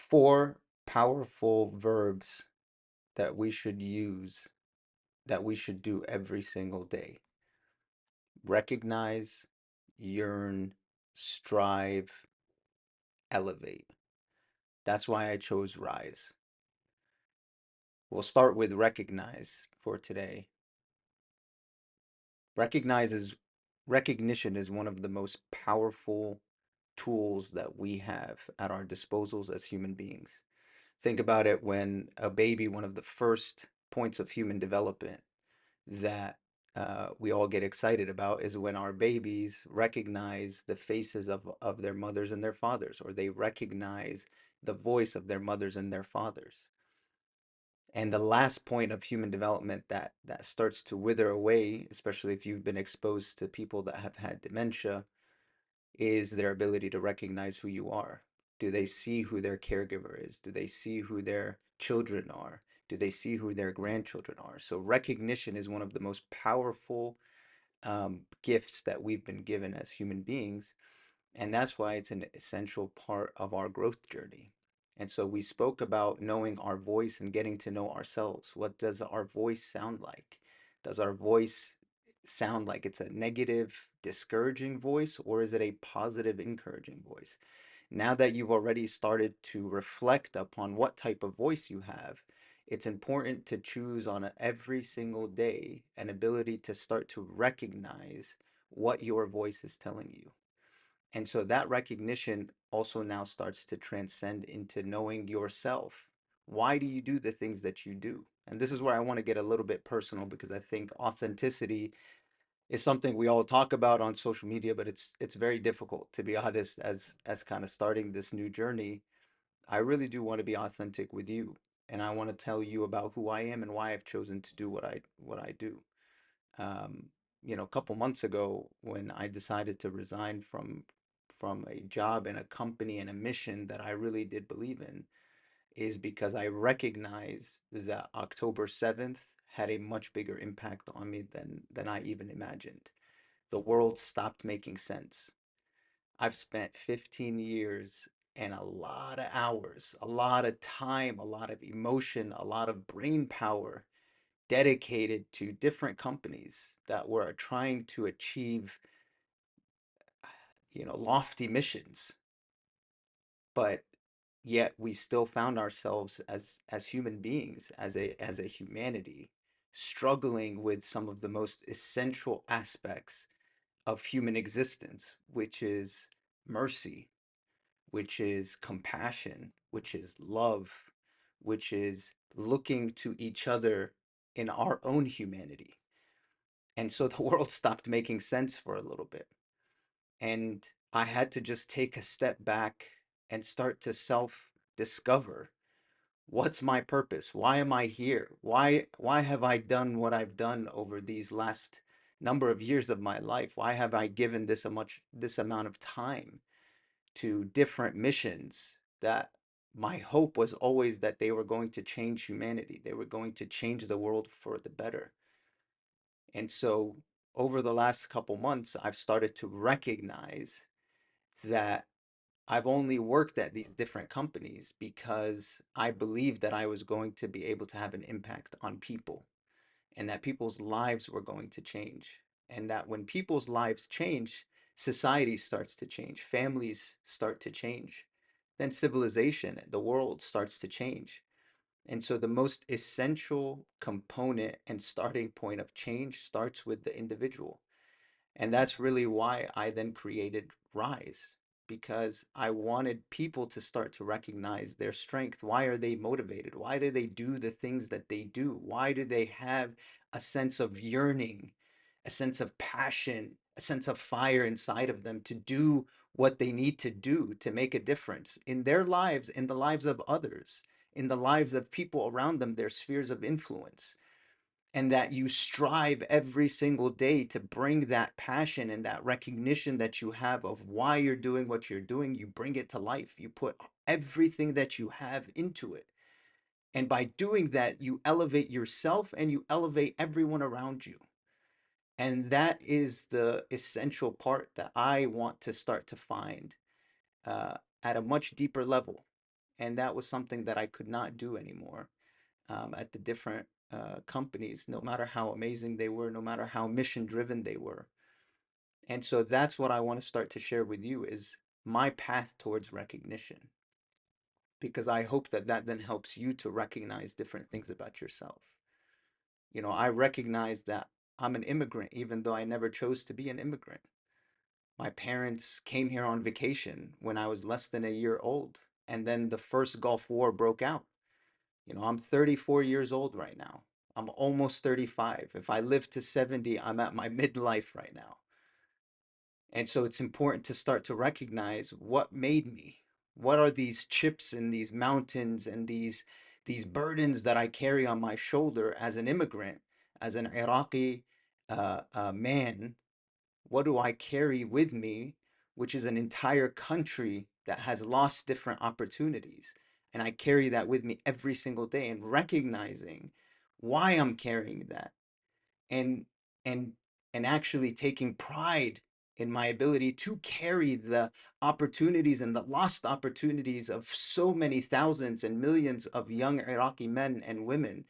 Four powerful verbs that we should use, that we should do every single day. Recognize, yearn, strive, elevate. That's why I chose RYSE. We'll start with recognize for today. Recognize is Recognition is one of the most powerful tools that we have at our disposals as human beings. Think about it: when a baby, one of the first points of human development that we all get excited about is when our babies recognize the faces of their mothers and their fathers, or they recognize the voice of their mothers and their fathers. And the last point of human development that starts to wither away, especially if you've been exposed to people that have had dementia, is their ability to recognize who you are. Do they see who their caregiver is? Do they see who their children are? Do they see who their grandchildren are? So recognition is one of the most powerful gifts that we've been given as human beings. And that's why it's an essential part of our growth journey. And so we spoke about knowing our voice and getting to know ourselves. What does our voice sound like? Does our voice sound like it's a negative, discouraging voice, or is it a positive, encouraging voice? Now that you've already started to reflect upon what type of voice you have, it's important to choose on every single day an ability to start to recognize what your voice is telling you. And so that recognition also now starts to transcend into knowing yourself. Why do you do the things that you do? And this is where I want to get a little bit personal, because I think authenticity is something we all talk about on social media, but it's very difficult, to be honest, as kind of starting this new journey. I really do want to be authentic with you, and I want to tell you about who I am and why I've chosen to do what I do. Um, a couple months ago, when I decided to resign from a job and a company and a mission that I really did believe in, is because I recognized that October 7th had a much bigger impact on me than I even imagined. The world stopped making sense. I've spent 15 years and a lot of hours, a lot of time, a lot of emotion, a lot of brain power dedicated to different companies that were trying to achieve, lofty missions. But yet we still found ourselves as human beings, as a humanity, struggling with some of the most essential aspects of human existence, which is mercy, which is compassion, which is love, which is looking to each other in our own humanity. And so the world stopped making sense for a little bit. And I had to just take a step back and start to self discover: what's my purpose? Why am I here? Why have I done what I've done over these last number of years of my life? Why have I given this amount of time to different missions that my hope was always that they were going to change humanity. They were going to change the world for the better. And so over the last couple months, I've started to recognize that I've only worked at these different companies because I believed that I was going to be able to have an impact on people, and that people's lives were going to change. And that when people's lives change, society starts to change, families start to change, then civilization, the world starts to change. And so the most essential component and starting point of change starts with the individual. And that's really why I then created RYSE, because I wanted people to start to recognize their strength. Why are they motivated? Why do they do the things that they do? Why do they have a sense of yearning, a sense of passion, a sense of fire inside of them to do what they need to do to make a difference in their lives, in the lives of others, in the lives of people around them, their spheres of influence? And that you strive every single day to bring that passion and that recognition that you have of why you're doing what you're doing, you bring it to life. You put everything that you have into it. And by doing that, you elevate yourself and you elevate everyone around you. And that is the essential part that I want to start to find at a much deeper level. And that was something that I could not do anymore at the different companies, no matter how amazing they were, no matter how mission driven they were. And so that's what I want to start to share with you is my path towards recognition, because I hope that that then helps you to recognize different things about yourself. You know, I recognize that I'm an immigrant, even though I never chose to be an immigrant. My parents came here on vacation when I was less than a year old, and then the first Gulf War broke out. You know, I'm 34 years old right now. I'm almost 35. If I live to 70, I'm at my midlife right now. And so it's important to start to recognize what made me. What are these chips and these mountains and these burdens that I carry on my shoulder as an immigrant, as an Iraqi man? What do I carry with me, which is an entire country that has lost different opportunities? And I carry that with me every single day, and recognizing why I'm carrying that, and and and actually taking pride in my ability to carry the opportunities and the lost opportunities of so many thousands and millions of young Iraqi men and women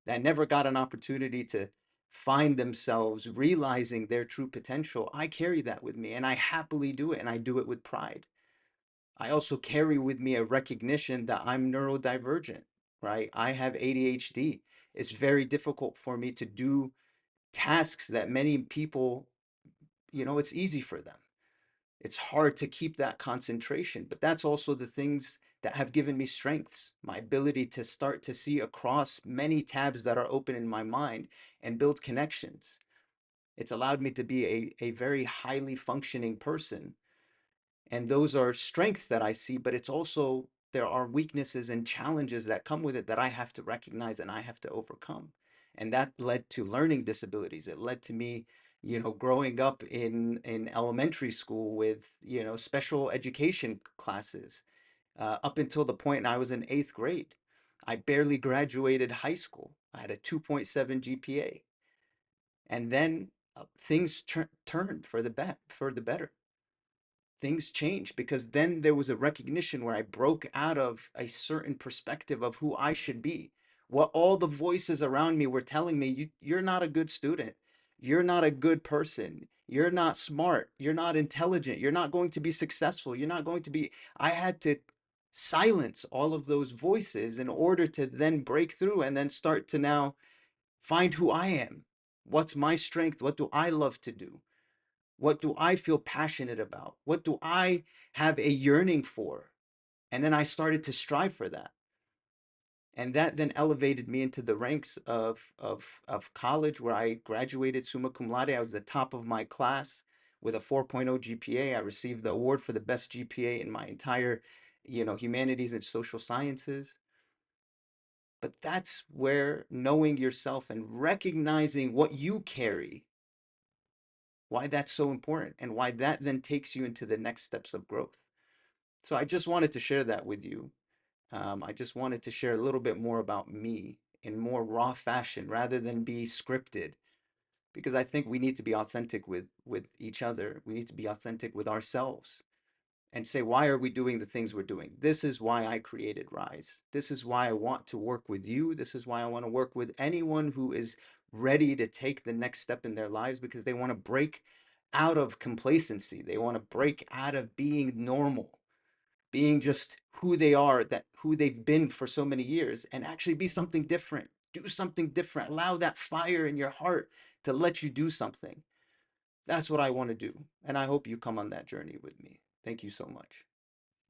that never got an opportunity to find themselves realizing their true potential. I carry that with me, and I happily do it, and I do it with pride. I also carry with me a recognition that I'm neurodivergent, right? I have ADHD. It's very difficult for me to do tasks that many people, it's easy for them. It's hard to keep that concentration, but that's also the things that have given me strengths, my ability to start to see across many tabs that are open in my mind and build connections. It's allowed me to be a very highly functioning person. And those are strengths that I see, but it's also, there are weaknesses and challenges that come with it that I have to recognize and I have to overcome. And that led to learning disabilities. It led to me, growing up in elementary school with, special education classes, up until the point I was in eighth grade. I barely graduated high school. I had a 2.7 GPA. And then things turned for the better. Things changed because then there was a recognition where I broke out of a certain perspective of who I should be. What all the voices around me were telling me, you're not a good student. You're not a good person. You're not smart. You're not intelligent. You're not going to be successful. You're not going to be. I had to silence all of those voices in order to then break through and then start to now find who I am. What's my strength? What do I love to do? What do I feel passionate about? What do I have a yearning for? And then I started to strive for that. And that then elevated me into the ranks of college, where I graduated summa cum laude. I was the top of my class with a 4.0 GPA. I received the award for the best GPA in my entire, humanities and social sciences. But that's where knowing yourself and recognizing what you carry, why that's so important, and why that then takes you into the next steps of growth. So I just wanted to share that with you. I just wanted to share a little bit more about me in more raw fashion rather than be scripted, because I think we need to be authentic with each other. We need to be authentic with ourselves and say, why are we doing the things we're doing? This is why I created RYSE. This is why I want to work with you. This is why I want to work with anyone who is ready to take the next step in their lives, because they want to break out of complacency. They want to break out of being normal, being just who they are, that who they've been for so many years, and actually be something different. Do something different. Allow that fire in your heart to let you do something. That's what I want to do. And I hope you come on that journey with me. Thank you so much.